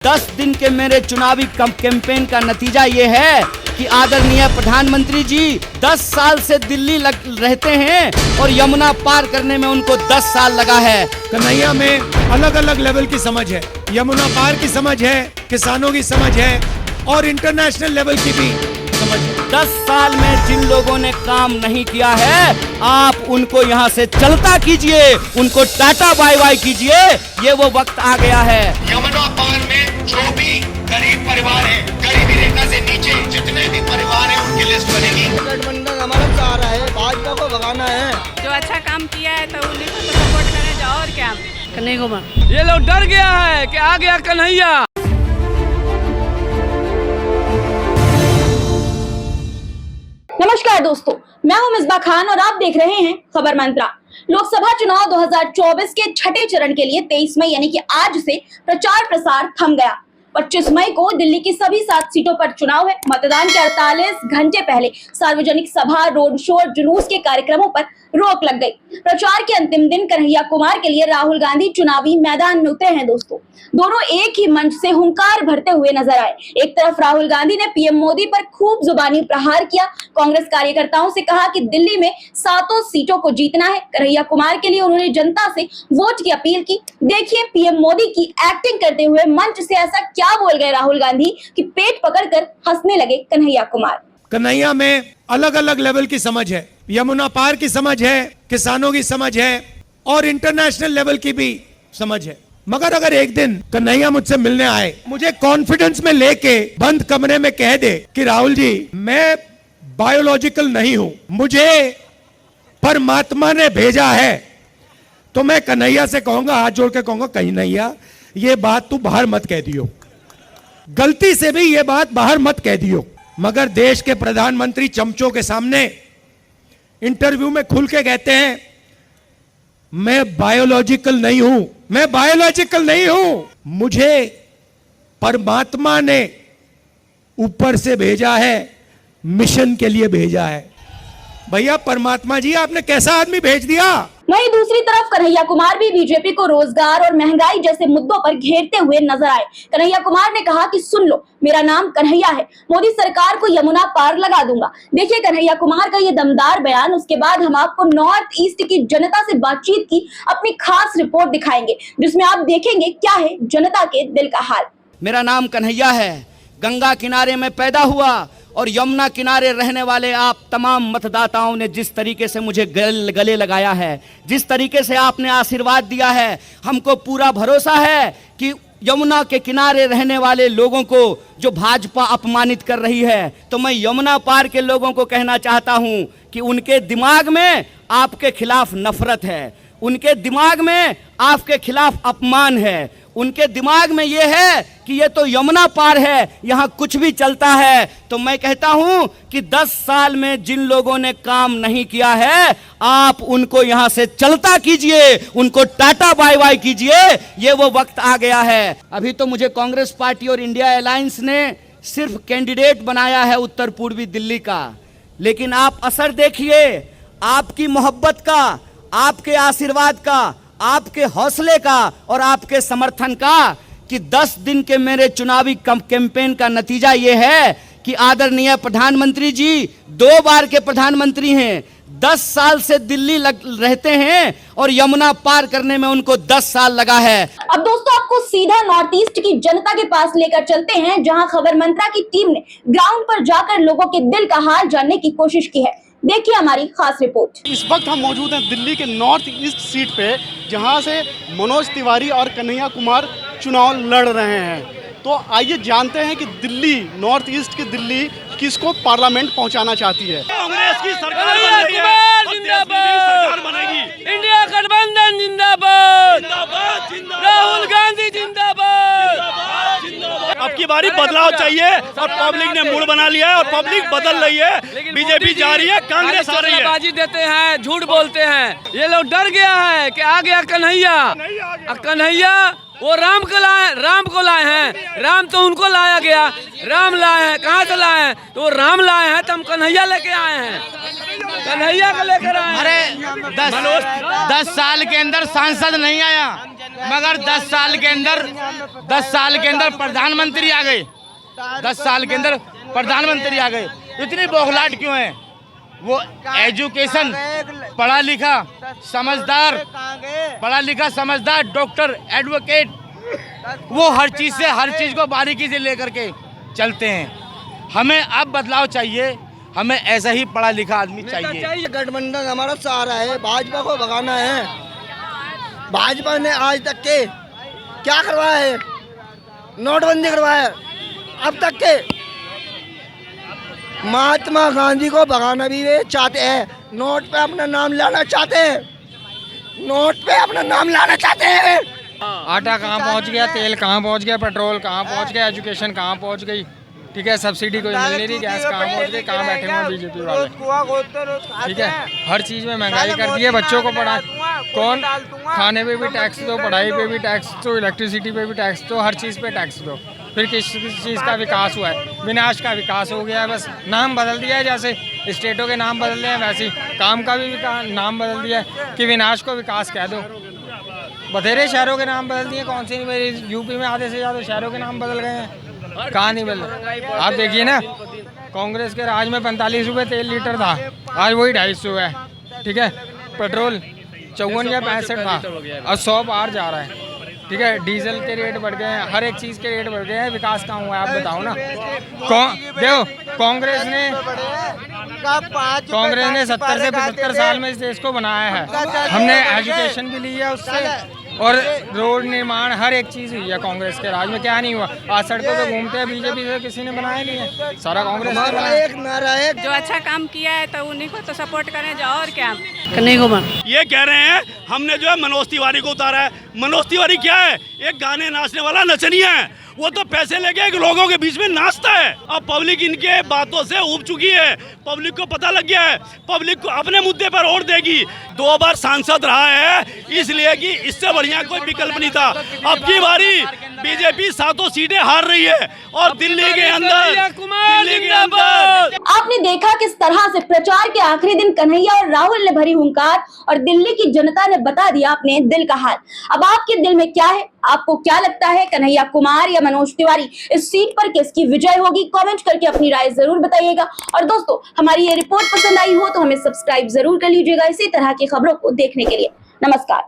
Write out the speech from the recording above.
10 दिन के मेरे चुनावी कैंपेन का नतीजा ये है कि आदरणीय प्रधानमंत्री जी 10 साल से दिल्ली रहते हैं और यमुना पार करने में उनको 10 साल लगा है। कन्हैया में अलग अलग लेवल की समझ है, यमुना पार की समझ है, किसानों की समझ है और इंटरनेशनल लेवल की भी समझ है। 10 साल में जिन लोगों ने काम नहीं किया है, आप उनको यहाँ से चलता कीजिए, उनको टाटा बाय बाय कीजिए। ये वो वक्त आ गया है। यमुना पार में जो भी गरीब परिवार है, गरीबी रेखा से नीचे जितने भी परिवार हैं उनकी लिस्ट बनेगी। गठबंधन हमारा सहारा है, भाजपा को भगाना है। जो अच्छा काम किया है तो उन्हीं को तो सपोर्ट करें, जाओ और क्या। कन्हैया कुमार, ये लोग डर गया है कि आ गया कन्हैया। नमस्कार दोस्तों, मैं हूं मिसबा खान और आप देख रहे हैं खबर मंत्रा। लोकसभा चुनाव 2024 के छठे चरण के लिए 23 मई यानी कि आज से प्रचार प्रसार थम गया। 25 मई को दिल्ली की सभी 7 सीटों पर चुनाव है। मतदान के 48 घंटे पहले सार्वजनिक सभा, रोड शो और जुलूस के कार्यक्रमों पर रोक लग गई। प्रचार के अंतिम दिन कन्हैया कुमार के लिए राहुल गांधी चुनावी मैदान में उतरे हैं। दोस्तों, दोनों एक ही मंच से हुंकार भरते हुए नजर आए। एक तरफ राहुल गांधी ने पीएम मोदी पर खूब जुबानी प्रहार किया, कांग्रेस कार्यकर्ताओं से कहा कि दिल्ली में 7 सीटों को जीतना है। कन्हैया कुमार के लिए उन्होंने जनता से वोट की अपील की। देखिए पीएम मोदी की एक्टिंग करते हुए मंच से ऐसा क्या बोल गए राहुल गांधी कि पेट पकड़कर हंसने लगे कन्हैया कुमार। कन्हैया में अलग अलग लेवल की समझ है, यमुना पार की समझ है, किसानों की समझ है और इंटरनेशनल लेवल की भी समझ है। मगर अगर एक दिन कन्हैया मुझसे मिलने आए, मुझे कॉन्फिडेंस में लेके बंद कमरे में कह दे कि राहुल जी मैं बायोलॉजिकल नहीं हूं, मुझे परमात्मा ने भेजा है, तो मैं कन्हैया से कहूंगा, हाथ जोड़ के कहूंगा, कन्हैया ये बात तू बाहर मत कह दियो, गलती से भी ये बात बाहर मत कह दियो। मगर देश के प्रधानमंत्री चमचों के सामने इंटरव्यू में खुल के कहते हैं मैं बायोलॉजिकल नहीं हूं, मैं बायोलॉजिकल नहीं हूं, मुझे परमात्मा ने ऊपर से भेजा है, मिशन के लिए भेजा है। भैया परमात्मा जी आपने कैसा आदमी भेज दिया। वहीं दूसरी तरफ कन्हैया कुमार भी बीजेपी को रोजगार और महंगाई जैसे मुद्दों पर घेरते हुए नजर आए। कन्हैया कुमार ने कहा कि सुन लो, मेरा नाम कन्हैया है, मोदी सरकार को यमुना पार लगा दूंगा। देखिए कन्हैया कुमार का ये दमदार बयान। उसके बाद हम आपको नॉर्थ ईस्ट की जनता से बातचीत की अपनी खास रिपोर्ट दिखाएंगे, जिसमें आप देखेंगे क्या है जनता के दिल का हाल। मेरा नाम कन्हैया है, गंगा किनारे में पैदा हुआ और यमुना किनारे रहने वाले आप तमाम मतदाताओं ने जिस तरीके से मुझे गले लगाया है, जिस तरीके से आपने आशीर्वाद दिया है, हमको पूरा भरोसा है कि यमुना के किनारे रहने वाले लोगों को जो भाजपा अपमानित कर रही है, तो मैं यमुना पार के लोगों को कहना चाहता हूं कि उनके दिमाग में आपके खिलाफ नफरत है, उनके दिमाग में आपके खिलाफ अपमान है, उनके दिमाग में यह है कि ये तो यमुना पार है, यहाँ कुछ भी चलता है। तो मैं कहता हूं कि 10 साल में जिन लोगों ने काम नहीं किया है, आप उनको यहाँ से चलता कीजिए, उनको टाटा बाय बाय कीजिए। ये वो वक्त आ गया है। अभी तो मुझे कांग्रेस पार्टी और इंडिया अलायंस ने सिर्फ कैंडिडेट बनाया है उत्तर पूर्वी दिल्ली का, लेकिन आप असर देखिए आपकी मोहब्बत का, आपके आशीर्वाद का, आपके हौसले का और आपके समर्थन का, कि 10 दिन के मेरे चुनावी कैंपेन का नतीजा यह है कि आदरणीय प्रधानमंत्री जी 2 बार के प्रधानमंत्री हैं, 10 साल से दिल्ली रहते हैं और यमुना पार करने में उनको 10 साल लगा है। अब दोस्तों आपको सीधा नॉर्थ ईस्ट की जनता के पास लेकर चलते हैं, जहां खबर मंत्रा की टीम ने ग्राउंड पर जाकर लोगों के दिल का हाल जानने की कोशिश की है। देखिए हमारी खास रिपोर्ट। इस वक्त हम मौजूद हैं दिल्ली के नॉर्थ ईस्ट सीट पे, जहां से मनोज तिवारी और कन्हैया कुमार चुनाव लड़ रहे हैं। तो आइए जानते हैं कि दिल्ली, नॉर्थ ईस्ट की दिल्ली किसको पार्लियामेंट पहुंचाना चाहती है। कांग्रेस की सरकार बनेगी, इंडिया गठबंधन जिंदाबाद, राहुल गांधी जिंदाबाद। अब की बारी बदलाव चाहिए और पब्लिक ने मूड बना लिया है और पब्लिक बदल रही है। बीजेपी जा रही है, कांग्रेस आ रही है। बाजी देते हैं, झूठ बोलते हैं। ये लोग डर गया है कि आ गया कन्हैया। कन्हैया वो राम को लाए हैं, राम तो उनको लाया गया, राम लाए हैं, कहाँ से लाए हैं? तो वो राम लाए हैं, तो हम कन्हैया लेके आए हैं, कन्हैया को लेकर आए हैं। अरे 10 साल के अंदर सांसद नहीं आया, मगर 10 साल के अंदर प्रधानमंत्री आ गए। 10 साल के अंदर प्रधानमंत्री आ गए। इतनी बौखलाहट क्यों है? वो एजुकेशन, पढ़ा लिखा समझदार डॉक्टर, एडवोकेट, वो हर चीज को बारीकी से लेकर के चलते हैं। हमें अब बदलाव चाहिए, हमें ऐसा ही पढ़ा लिखा आदमी चाहिए। गठबंधन हमारा सहारा है, भाजपा को भगाना है। भाजपा ने आज तक के क्या करवाया है? नोटबंदी करवाया है। अब तक के महात्मा गांधी को भगाना भी वे चाहते हैं। नोट पे अपना नाम लाना चाहते हैं। आटा कहाँ पहुँच गया, तेल कहाँ पहुँच गया, पेट्रोल कहाँ पहुँच गया, एजुकेशन कहाँ पहुँच गई, ठीक है, सब्सिडी कोई मिल नहीं रही, गैस कहाँ पहुँच गई, कहाँ बैठे हुए बीजेपी वाले, ठीक है, हर चीज़ में महंगाई कर दी है। बच्चों को पढ़ा कौन, खाने पे भी टैक्स दो, पढ़ाई पे भी टैक्स दो, इलेक्ट्रिसिटी पे भी टैक्स दो, हर चीज़ पे टैक्स दो। फिर किस चीज़ का विकास हुआ है? विनाश का विकास हो गया है। बस नाम बदल दिया है, जैसे स्टेटों के नाम बदल रहे हैं वैसे ही काम का भी नाम बदल दिया है कि विनाश को विकास कह दो। बथेरे शहरों के नाम बदल दिए, कौन से यूपी में आधे से ज़्यादा शहरों के नाम बदल गए हैं, कहाँ नहीं बदले। आप देखिए ना, कांग्रेस के राज में 45 रुपये तेल लीटर था, आज वही 250 है, ठीक है। पेट्रोल 54 या 65 था और 100 पार जा रहा है, ठीक है। डीजल के रेट बढ़ गए हैं, हर एक चीज़ के रेट बढ़ गए हैं। विकास कहाँ हुआ है आप बताओ ना। देखो कांग्रेस ने 70 से 75 साल में इस देश को बनाया है। हमने एजुकेशन भी ली है उससे, और रोड निर्माण हर एक चीज़ हुई है कांग्रेस के राज में। क्या नहीं हुआ? आज सड़कों पे घूमते हैं, बीजेपी से किसी ने बनाया नहीं है, सारा कांग्रेस ने बनाया। एक नारा है, जो अच्छा काम किया है तो उन्हीं को तो सपोर्ट करें, जो और क्या। कन्हैया कुमार ये कह रहे हैं हमने जो है मनोज तिवारी को उतारा है। मनोज तिवारी क्या है? एक गाने नाचने वाला नचनिया है। वो तो पैसे लेके एक लोगों के बीच में नाचता है। अब पब्लिक इनके बातों से ऊब चुकी है, पब्लिक को पता लग गया है, पब्लिक को अपने मुद्दे पर वोट देगी। 2 बार सांसद रहा है, इसलिए कि इससे बढ़िया कोई विकल्प नहीं था। अब की बारी बीजेपी 7 सीटें हार रही है और दिल्ली के अंदर आपने देखा किस तरह से प्रचार के आखिरी दिन कन्हैया और राहुल ने भरी हुंकार और दिल्ली की जनता ने बता दिया अपने दिल का हाल। अब आपके दिल में क्या है? आपको क्या लगता है, कन्हैया कुमार या मनोज तिवारी इस सीट पर किसकी विजय होगी? कमेंट करके अपनी राय जरूर बताइएगा। और दोस्तों, हमारी ये रिपोर्ट पसंद आई हो तो हमें सब्सक्राइब जरूर कर लीजिएगा इसी तरह की खबरों को देखने के लिए। नमस्कार।